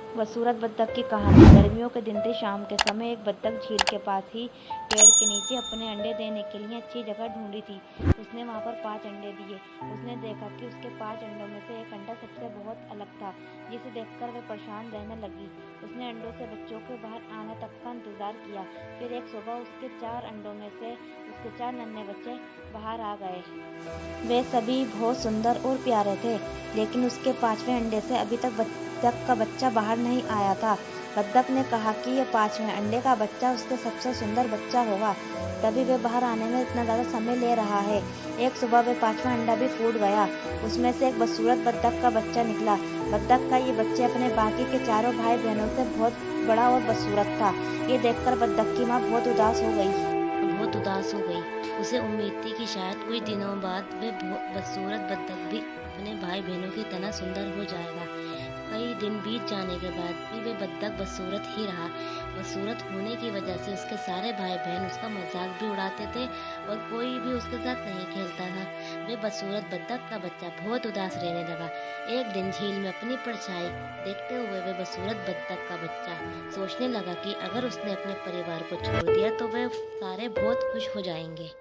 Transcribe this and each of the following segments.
बदसूरत बत्तख की कहानी। गर्मियों के दिन थे। शाम के समय एक बत्तख झील के पास ही पेड़ के नीचे अपने अंडे देने के लिए अच्छी जगह ढूंढी थी। उसने वहां पर 5 अंडे दिए। उसने देखा कि उसके 5 अंडों में से एक अंडा सबसे बहुत अलग था, जिसे देखकर वह परेशान रहने लगी। उसने अंडों से बच्चों के बाहर आने तक का इंतजार किया। फिर एक सुबह उसके 4 अंडों में से उसके 4 नन्हे बच्चे बाहर आ गए। वे सभी बहुत सुंदर और प्यारे थे, लेकिन उसके 5वें अंडे से अभी तक बत्तख का बच्चा बाहर नहीं आया था। बत्तख ने कहा कि यह 5वें अंडे का बच्चा उसके सबसे सुंदर बच्चा होगा, तभी वे बाहर आने में इतना ज़्यादा समय ले रहा है। एक सुबह वे 5वां अंडा भी फूट गया। उसमें से एक बदसूरत बत्तख का बच्चा निकला। बत्तख का ये बच्चे अपने बाकी के चारों भाई बहनों से बहुत बड़ा और बदसूरत था। ये देखकर बत्तख की माँ बहुत उदास हो गई। उसे उम्मीद थी कि शायद कुछ दिनों बाद वे बदसूरत बत्तख भी अपने भाई बहनों की तरह सुंदर हो जाएगा। कई दिन बीत जाने के बाद भी वे बत्तख बदसूरत ही रहा। बदसूरत होने की वजह से उसके सारे भाई बहन उसका मजाक भी उड़ाते थे और कोई भी उसके साथ नहीं खेलता था। वे बदसूरत बत्तख का बच्चा बहुत उदास रहने लगा। एक दिन झील में अपनी परछाई देखते हुए वे बदसूरत बत्तख का बच्चा सोचने लगा कि अगर उसने अपने परिवार को छोड़ दिया तो वे सारे बहुत खुश हो जाएंगे।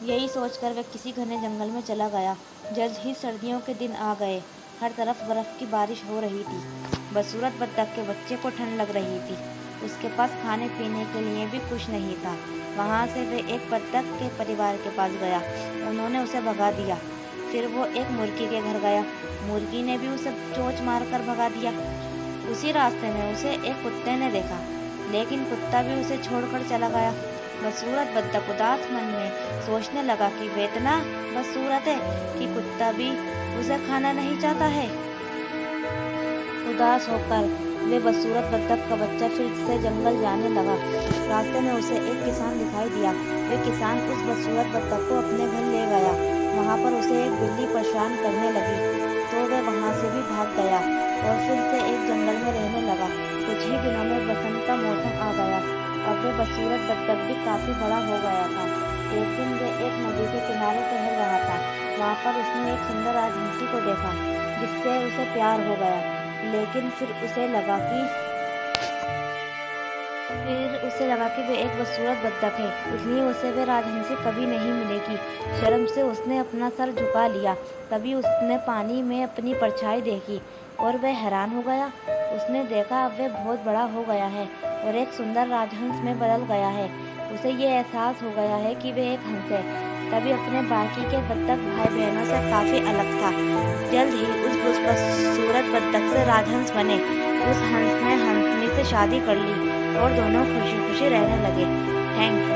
यही सोचकर वह किसी घने जंगल में चला गया। जल्द ही सर्दियों के दिन आ गए। हर तरफ बर्फ की बारिश हो रही थी। बदसूरत बत्तख के बच्चे को ठंड लग रही थी। उसके पास खाने पीने के लिए भी कुछ नहीं था। वहाँ से वे एक बत्तख के परिवार के पास गया। उन्होंने उसे भगा दिया। फिर वो एक मुर्गी के घर गया। मुर्गी ने भी उसे चोंच मारकर भगा दिया। उसी रास्ते में उसे एक कुत्ते ने देखा, लेकिन कुत्ता भी उसे छोड़कर चला गया। बदसूरत बत्तख उदास मन में सोचने लगा कि वे इतना बदसूरत है कि कुत्ता भी उसे खाना नहीं चाहता है। उदास होकर वे बदसूरत बत्तख का बच्चा फिर से जंगल जाने लगा। रास्ते में उसे एक किसान दिखाई दिया। वे किसान उस बदसूरत बत्तख को अपने घर ले गया। वहाँ पर उसे एक बिल्ली परेशान करने लगी, तो वह वहाँ से भी भाग गया और फिर से एक जंगल में रहने लगा। कुछ ही दिनों में बसंत का मौसम आ गया। अब वे बदसूरत बत्तख भी काफी बड़ा हो गया था। एक दिन वे एक नदी के किनारे टहल रहा था। वहाँ पर उसने एक सुंदर राजहंसी को देखा, जिससे उसे प्यार हो गया। लेकिन फिर उसे लगा कि वे एक बदसूरत बत्तख है, इसलिए उसे वे राजहंसी कभी नहीं मिलेगी। शर्म से उसने अपना सर झुका लिया। तभी उसने पानी में अपनी परछाई देखी और वह हैरान हो गया। उसने देखा अब वह बहुत बड़ा हो गया है और एक सुंदर राजहंस में बदल गया है। उसे ये एहसास हो गया है कि वह एक हंस है। तभी अपने बाकी के बत्तख भाई बहनों से काफ़ी अलग था। जल्द ही उस बदसूरत बत्तख से राजहंस बने। उस हंस ने हंसनी से शादी कर ली और दोनों खुशी खुशी रहने लगे। Thank you.